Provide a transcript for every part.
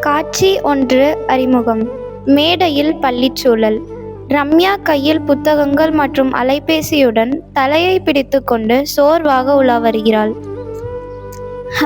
காட்சி 1 அறிமுகம். மேடையில் பள்ளிச்சூழல். ரம்யா கையில் புத்தகங்கள் மற்றும் அலைபேசியுடன் தலையை பிடித்துக்கொண்டு சோர்வாக உலா வருகிறாள்.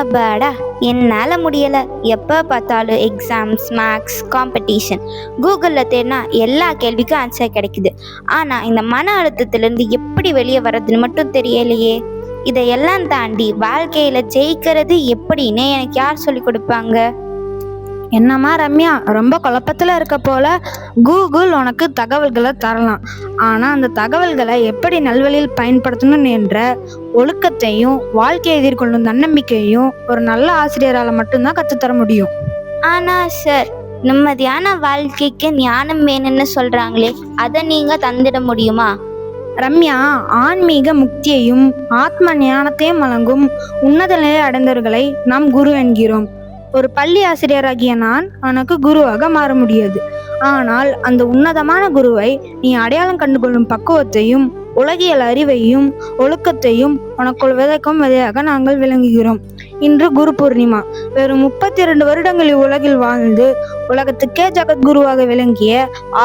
அப்பாடா, என்னால் முடியல. எப்போ பார்த்தாலும் எக்ஸாம்ஸ், மேக்ஸ், காம்படிஷன். கூகுளில் தேடினா எல்லா கேள்விக்கும் ஆன்சர் கிடைக்குது. ஆனால் இந்த மன அழுத்தத்திலேருந்து எப்படி வெளியே வர்றதுன்னு மட்டும் தெரியலையே. இதையெல்லாம் தாண்டி வாழ்க்கையில் ஜெயிக்கிறது எப்படின்னு எனக்கு யார் சொல்லி கொடுப்பாங்க? என்னம்மா ரம்யா, ரொம்ப குழப்பத்தில் இருக்க போல. கூகுள் உனக்கு தகவல்களை தரலாம். ஆனால் அந்த தகவல்களை எப்படி நல்வழியில் பயன்படுத்தணும் என்ற ஒழுக்கத்தையும் வாழ்க்கையை எதிர்கொள்ளும் தன்னம்பிக்கையும் ஒரு நல்ல ஆசிரியரால் மட்டும்தான் கற்றுத்தர முடியும். ஆனால் சார், நிம்மதியான வாழ்க்கைக்கு ஞானம் வேணும்னு சொல்கிறாங்களே, அதை நீங்கள் தந்திட முடியுமா? ரம்யா, ஆன்மீக முக்தியையும் ஆத்ம ஞானத்தையும் வழங்கும் உன்னத நிலை அடைந்தவர்களை நாம் குரு என்கிறோம். ஒரு பள்ளி ஆசிரியராகிய நான் உனக்கு குருவாக மாற முடியாது. ஆனால் அந்த உன்னதமான குருவை நீ அடையாளம் கண்டுகொள்ளும் பக்குவத்தையும் உலகியல் அறிவையும் ஒழுக்கத்தையும் உனக்குள் விதைக்கும் விதையாக நாங்கள் விளங்குகிறோம். இன்று குரு பூர்ணிமா. வெறும் 32 வருடங்களில் உலகில் வாழ்ந்து உலகத்துக்கே ஜகத்குருவாக விளங்கிய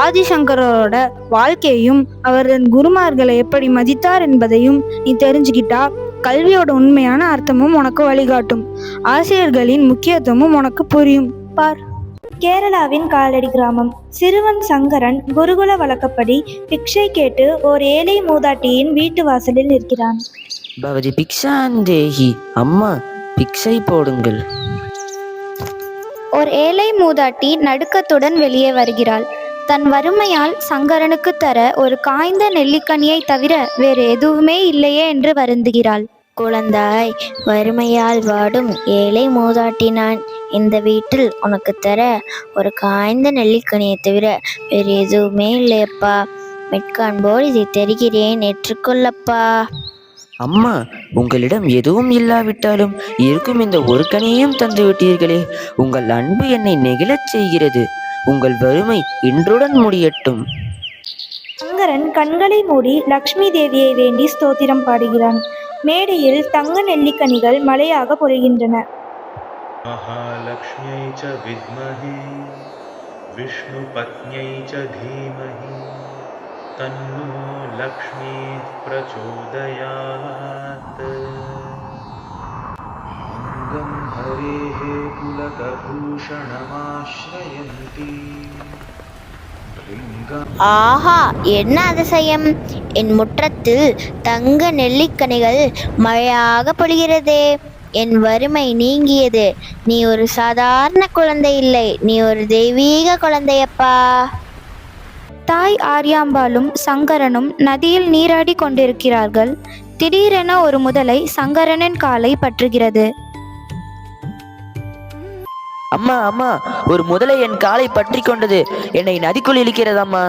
ஆதிசங்கரோட வாழ்க்கையையும் அவரது குருமார்களை எப்படி மதித்தார் என்பதையும் நீ தெரிஞ்சுக்கிட்டா கல்வியோட உண்மையான அர்த்தமும் உனக்கு வழிகாட்டும். ஆசிரியர்களின் முக்கியத்துவமும் உனக்கு புரியும். பார். கேரளாவின் காலடி கிராமம். சிறுவன் சங்கரன் குருகுல வழக்கப்படி பிக்ஷை கேட்டு ஓர் ஏழை மூதாட்டியின் வீட்டு வாசலில் நிற்கிறான். பவதி பிக்ஷாந்தேஹி. அம்மா, பிக்ஷை போடுங்கள். ஒரு ஏழை மூதாட்டி நடுக்கத்துடன் வெளியே வருகிறாள். தன் வறுமையால் சங்கரனுக்கு தர ஒரு காய்ந்த நெல்லிக்கனியை தவிர வேறு எதுவுமே இல்லையே என்று வருந்துகிறாள். குழந்தாய், வறுமையால் வாடும் ஏழை மூதாட்டி நான். இந்த வீட்டில் உனக்கு தர ஒரு காய்ந்த நெல்லிக்கனியை தவிர வேறு எதுவுமே இல்லையப்பா. மிட்கான்போடு இதை தெரிகிறேன், ஏற்றுக்கொள்ளப்பா. அம்மா, உங்களிடம் எதுவும் இல்லாவிட்டாலும் இருக்கும் இந்த ஒரு கனியையும் தந்து விட்டீர்களே. உங்கள் அன்பு என்னை நெகிழச் செய்கிறது. உங்கள் வறுமை இன்றுடன் முடியட்டும். சங்கரன் கண்களை மூடி லக்ஷ்மி தேவியை வேண்டி ஸ்தோத்திரம் பாடுகிறான். மேடையில் தங்க நெல்லிக்கனிகள் மழையாக பொழிகின்றன. மகாலக்ஷ்மியை ச வித்மஹி விஷ்ணு பத்னியை ச தீமஹி தன்னோ லக்ஷ்மி பிரச்சோதயாத். அங்கம் ஹரேஹ புலகபூஷணமாஶ்ரயந்தி. ஆஹா, என்ன அதிசயம்! என் முற்றத்தில் தங்க நெல்லிக்கனிகள் மழையாக பொழிகிறதே. என் வறுமை நீங்கியது. நீ ஒரு சாதாரண குழந்தை இல்லை, நீ ஒரு தெய்வீக குழந்தையப்பா. தாய் ஆரியாம்பாளும் சங்கரனும் நதியில் நீராடி கொண்டிருக்கிறார்கள். திடீரென ஒரு முதலை சங்கரனின் காலை பற்றுகிறது. அம்மா, அம்மா, ஒரு முதலை என் காலை பற்றி கொண்டது. என்னை நதிக்குள் இழுக்கிறதம்மா.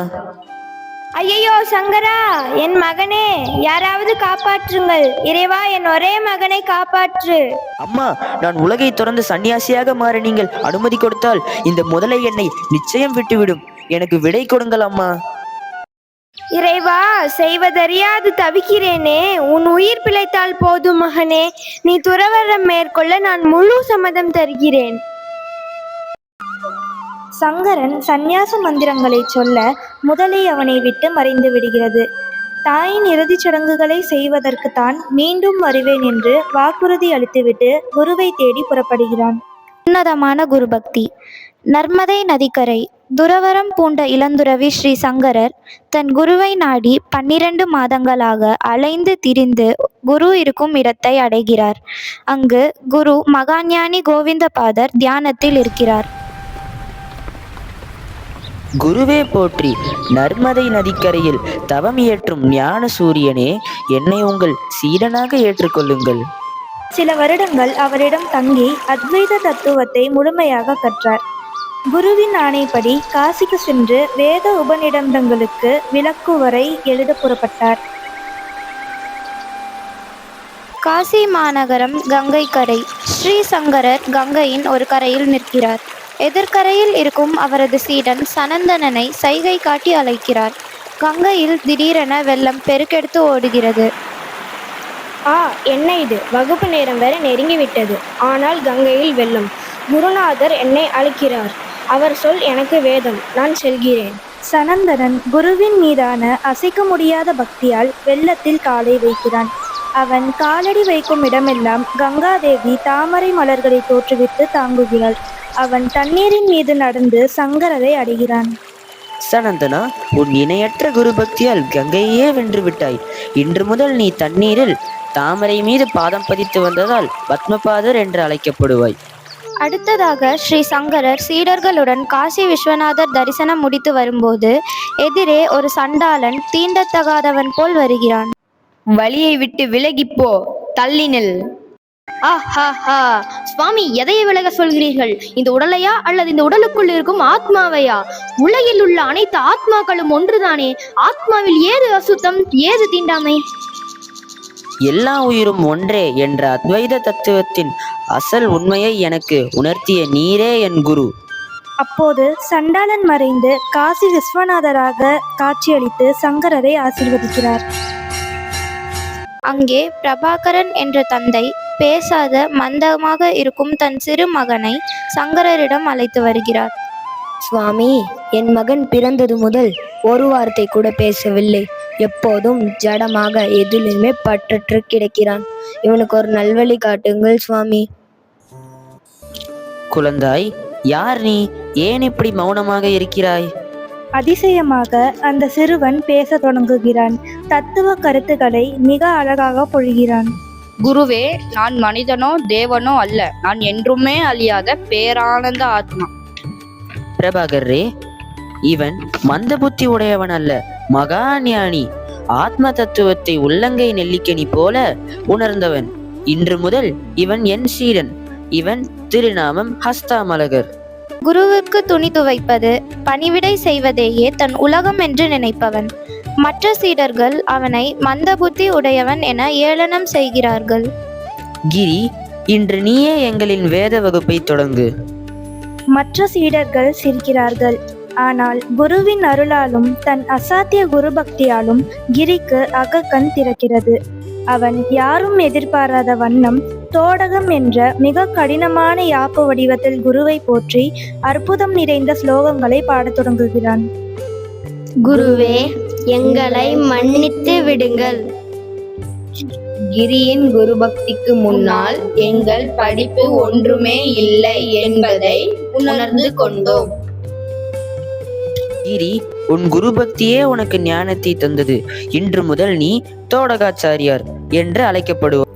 ஐயையோ சங்கரா, என் மகனே, யாராவது காப்பாற்றுங்கள். இறைவா, என் ஒரே மகனை காப்பாற்று. அம்மா, நான் உலகை துறந்து சன்னியாசியாக மாற நீங்கள் அனுமதி கொடுத்தால் இந்த முதலை என்னை நிச்சயம் விட்டுவிடும். எனக்கு விடை கொடுங்கள் அம்மா. இறைவா, செய்வதறியாது தவிக்கிறேனே. உன் உயிர் பிழைத்தால் போதும் மகனே. நீ துறவறம் மேற்கொள்ள நான் முழு சம்மதம் தருகிறேன். சங்கரன் சந்நியாச மந்திரங்களை சொல்ல முதலை அவனை விட்டு மறைந்து விடுகிறது. தாயின் இறுதிச் சடங்குகளை செய்வதற்கு தான் மீண்டும் வருவேன் என்று வாக்குறுதி அளித்துவிட்டு குருவை தேடி புறப்படுகிறான். உன்னதமான குருபக்தி. நர்மதை நதிக்கரை. துறவரம் பூண்ட இளந்துறவி ஸ்ரீ சங்கரர் தன் குருவை நாடி 12 மாதங்களாக அலைந்து திரிந்து குரு இருக்கும் இடத்தை அடைகிறார். அங்கு குரு மகாஞானி கோவிந்தபாதர் தியானத்தில் இருக்கிறார். குருவே போற்றி. நர்மதை நதிக்கரையில் தவம் இயற்றும் ஞான சூரியனே, என்னை உங்கள் சீடனாக ஏற்றுக்கொள்ளுங்கள். சில வருடங்கள் அவரிடம் தங்கி அத்வைத தத்துவத்தை முழுமையாக கற்றார். குருவின் ஆணைப்படி காசிக்கு சென்று வேத உபநிடந்தங்களுக்கு விளக்குவரை எழுத புறப்பட்டார். காசி மாநகரம் கங்கை கரை. ஸ்ரீ சங்கரர் கங்கையின் ஒரு கரையில் நிற்கிறார். எதிர்கரையில் இருக்கும் அவரது சீடன் சனந்தனனை சைகை காட்டி அழைக்கிறார். கங்கையில் திடீரென வெள்ளம் பெருக்கெடுத்து ஓடுகிறது. என்ன இது? வகுப்பு நேரம் வேற நெருங்கிவிட்டது. ஆனால் கங்கையில் வெள்ளம். குருநாதர் என்னை அழைக்கிறார். அவர் சொல் எனக்கு வேதம். நான் செல்கிறேன். சனந்தனன் குருவின் மீதான அசைக்க முடியாத பக்தியால் வெள்ளத்தில் காலை வைக்கிறான். அவன் காலடி வைக்கும் இடமெல்லாம் கங்காதேவி தாமரை மலர்களை தோற்றுவித்து தாங்குகிறாள். அவன் தண்ணீரின் மீது நடந்து சங்கரரை அடைகிறான். சனந்தனா, உன் இணையற்ற குரு பக்தியால் கங்கையே வென்று விட்டாய். இன்று முதல் நீ தண்ணீரில் தாமரை மீது பாதம் பதித்து வந்ததால் பத்மபாதர் என்று அழைக்கப்படுவாய். அடுத்ததாக ஸ்ரீ சங்கரர் சீடர்களுடன் காசி விஸ்வநாதர் தரிசனம் முடித்து வரும்போது எதிரே ஒரு சண்டாளன் தீண்டத்தகாதவன் போல் வருகிறான். வழியை விட்டு விலகிப்போ, தள்ளினில். ஆஹா, சுவாமி, எதையை விலக சொல்கிறீர்கள்? இந்த உடலையா அல்லது இந்த உடலுக்குள் இருக்கும் ஆத்மாவையா? உலகில் உள்ள அனைத்து ஆத்மாக்களும் ஒன்றுதானே. ஆத்மாவில் ஏது அசுத்தம், ஏது தீண்டாமை? எல்லா உயிரும் ஒன்றே என்ற அத்வைத தத்துவத்தின் அசல் உண்மையை எனக்கு உணர்த்திய நீரே என் குரு. அப்போது சண்டாளன் மறைந்து காசி விஸ்வநாதராக காட்சியளித்து சங்கரரை ஆசீர்வதிக்கிறார். அங்கே பிரபாகரன் என்ற தந்தை பேசாத மந்தமாக இருக்கும் தன் சிறு மகனை சங்கரரிடம் அழைத்து வருகிறார். சுவாமி, என் மகன் பிறந்தது முதல் ஒரு வார்த்தை கூட பேசவில்லை. எப்போதும் ஜடமாக எதிலுமே பற்றற்று கிடக்கிறான். இவனுக்கு ஒரு நல்வழி காட்டுங்கள் சுவாமி. குழந்தாய், யார் நீ? ஏன் இப்படி மௌனமாக இருக்கிறாய்? அதிசயமாக அந்த சிறுவன் பேச தொடங்குகிறான். தத்துவ கருத்துக்களை மிக அழகாக பொழிகிறான். குருவே, நான் மனிதனோ தேவனோ அல்ல. நான் என்றுமே அழியாத பேரானந்த ஆத்மா. பிரபாகரே, இவன் மந்த புத்தி உடையவன் அல்ல, மகா ஞானி. ஆத்ம தத்துவத்தை உள்ளங்கை நெல்லிக்கனி போல உணர்ந்தவன். இன்று முதல் இவன் என் சீடன். இவன் திருநாமம் ஹஸ்தாமலகர். குருவுக்கு துணி துவைப்பது, பணிவிடை செய்வதேயே தன் உலகம் என்று நினைப்பவன். மற்ற சீடர்கள் அவனை மந்த புத்தி உடையவன் என ஏளனம் செய்கிறார்கள். கிரி, இன்று நீயே எங்களின் வேத வகுப்பை தொடங்கு. மற்ற சீடர்கள் சிரிக்கிறார்கள். ஆனால் குருவின் அருளாலும் தன் அசாத்திய குரு பக்தியாலும் கிரிக்கு அகக்கண் திறக்கிறது. அவன் யாரும் எதிர்பாராத வண்ணம் தோடகம் என்ற மிக கடினமான யாப்பு வடிவத்தில் குருவை போற்றி அற்புதம் நிறைந்த ஸ்லோகங்களை பாடத் தொடங்குகிறான். குருவே, எங்களை மன்னித்து விடுங்கள். கிரியின் குரு பக்திக்கு முன்னால் எங்கள் படிப்பு ஒன்றுமே இல்லை என்பதை உணர்ந்து கொண்டோம். கிரி, உன் குரு பக்தியே உனக்கு ஞானத்தை தந்தது. இன்று முதல் நீ தோடகாச்சாரியார் என்று அழைக்கப்படுவார்.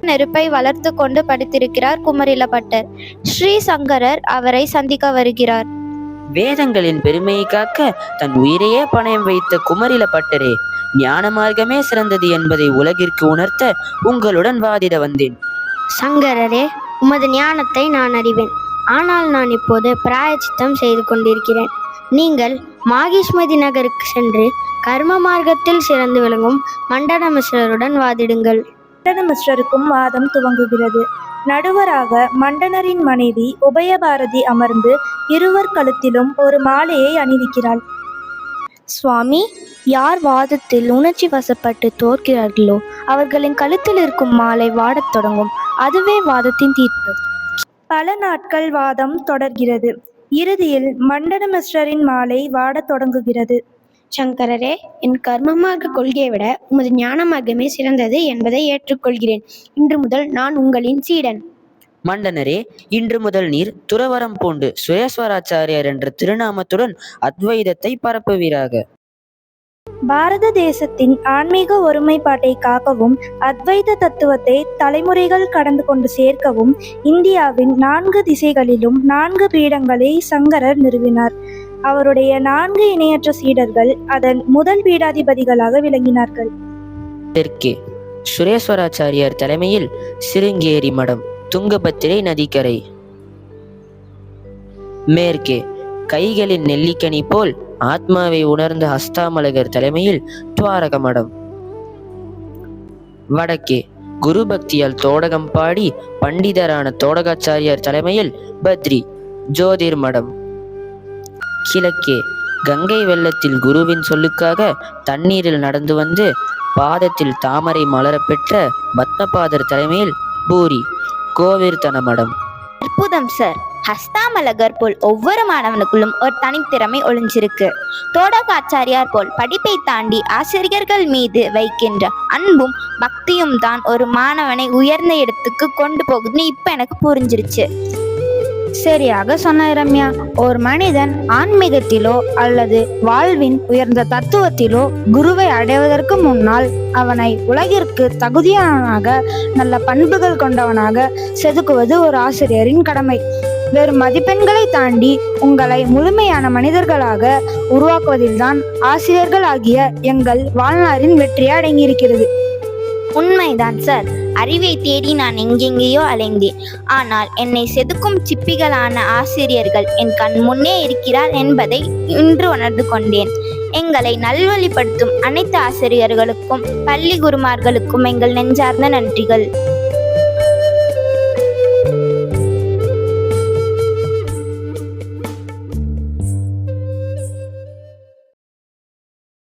நெருப்பை வளர்த்து கொண்டு படுத்திருக்கிறார் குமரிலபட்டர். ஸ்ரீ சங்கரர் அவரை சந்திக்க வருகிறார். வேதங்களின் பெருமையை காக்க தன் உயிரையே பணயம் வைத்த குமரிலபட்டரே, ஞான மார்க்கமே சிறந்தது என்பதை உலகிற்கு உணர்த்த உங்களுடன் வாதிட வந்தேன். சங்கரரே, உமது ஞானத்தை நான் அறிவேன். ஆனால் நான் இப்போது பிராயச்சித்தம் செய்து கொண்டிருக்கிறேன். நீங்கள் மாகிஷ்மதி நகருக்கு சென்று கர்ம மார்க்கத்தில் சிறந்து விளங்கும் மண்டன மிஸ்ரருடன் வாதிடுங்கள். மண்டன மிஸ்ரருக்கும் வாதம் துவங்குகிறது. நடுவராக மண்டனரின் மனைவி உபயபாரதி அமர்ந்து இருவர் கழுத்திலும் ஒரு மாலையை அணிவிக்கிறாள். சுவாமி, யார் வாதத்தில் உணர்ச்சி வசப்பட்டு தோற்கிறார்களோ அவர்களின் கழுத்தில் இருக்கும் மாலை வாடத் தொடங்கும். அதுவே வாதத்தின் தீர்ப்பு. பல நாட்கள் வாதம் தொடர்கிறது. இறுதியில் மண்டன மிஸ்ரரின் மாலை வாடத் தொடங்குகிறது. சங்கரரே, என் கர்மமாக கொள்கையை விட உமது ஞான மார்க்கமே சிறந்தது என்பதை ஏற்றுக்கொள்கிறேன். இன்று முதல் நான் உங்களின் சீடன். மண்டனரே, இன்று முதல் நீர் துறவரம் பூண்டு சுயஸ்வராச்சாரியார் என்ற திருநாமத்துடன் அத்வைதத்தை பரப்புவீராக. பாரத தேசத்தின் ஆன்மீக ஒருமைப்பாட்டை காக்கவும் அத்வைத தத்துவத்தை தலைமுறைகள் கடந்து கொண்டு சேர்க்கவும் இந்தியாவின் 4 திசைகளிலும் 4 பீடங்களை சங்கரர் நிறுவினார். அவருடைய 4 இணையற்ற சீடர்கள் அதன் முதல் பீடாதிபதிகளாக விளங்கினார்கள். தெற்கே சுரேஸ்வராச்சாரியார் தலைமையில் சிருங்கேரி மடம், துங்கபத்திரை நதிக்கரை. மேற்கே கைகளின் நெல்லிக்கனி போல் ஆத்மாவை உணர்ந்த ஹஸ்தாமலகர் தலைமையில் துவாரக மடம். வடக்கே குரு பக்தியால் தோடகம் பாடி பண்டிதரான தோடகாச்சாரியார் தலைமையில் பத்ரி ஜோதிர் மடம். கிழக்கே கங்கை வெள்ளத்தில் குருவின் சொல்லுக்காக தண்ணீரில் நடந்து வந்து பாதத்தில் தாமரை மலர பெற்ற பத்மபாதர் தலைமையில் பூரி கோவிர்தன மடம். அற்புதம் சார். ஹஸ்தாமலகர் போல் ஒவ்வொரு மாணவனுக்குள்ளும் ஒரு தனித்திறமை ஒளிஞ்சிருக்கு. தோடகாச்சாரியார் போல் படிப்பை தாண்டி ஆசிரியர்கள் மீது வைக்கின்ற அன்பும் பக்தியும் தான் ஒரு மாணவனை உயர்ந்த இடத்துக்கு கொண்டு போகுதுன்னு இப்ப எனக்கு புரிஞ்சிருச்சு. சரியாக சொன்ன ரம்யா. ஒரு மனிதன் ஆன்மீகத்திலோ அல்லது வாழ்வின் உயர்ந்த தத்துவத்திலோ குருவை அடைவதற்கு முன்னால் அவனை உலகிற்கு தகுதியானவனாக, நல்ல பண்புகள் கொண்டவனாக செதுக்குவது ஒரு ஆசிரியரின் கடமை. வெறும் மதிப்பெண்களை தாண்டி உங்களை முழுமையான மனிதர்களாக உருவாக்குவதில்தான் ஆசிரியர்கள் ஆகிய எங்கள் வாழ்நாளின் வெற்றியே அடங்கியிருக்கிறது. உண்மைதான் சார். அறிவை தேடி நான் எங்கெங்கேயோ அலைந்தேன். ஆனால் என்னை செதுக்கும் சிப்பிகளான ஆசிரியர்கள் என் கண் முன்னே இருக்கிறார் என்பதை இன்று உணர்ந்து கொண்டேன். எங்களை நல்வழிப்படுத்தும் அனைத்து ஆசிரியர்களுக்கும், பள்ளி குருமார்களுக்கும் எங்கள் நெஞ்சார்ந்த நன்றிகள்.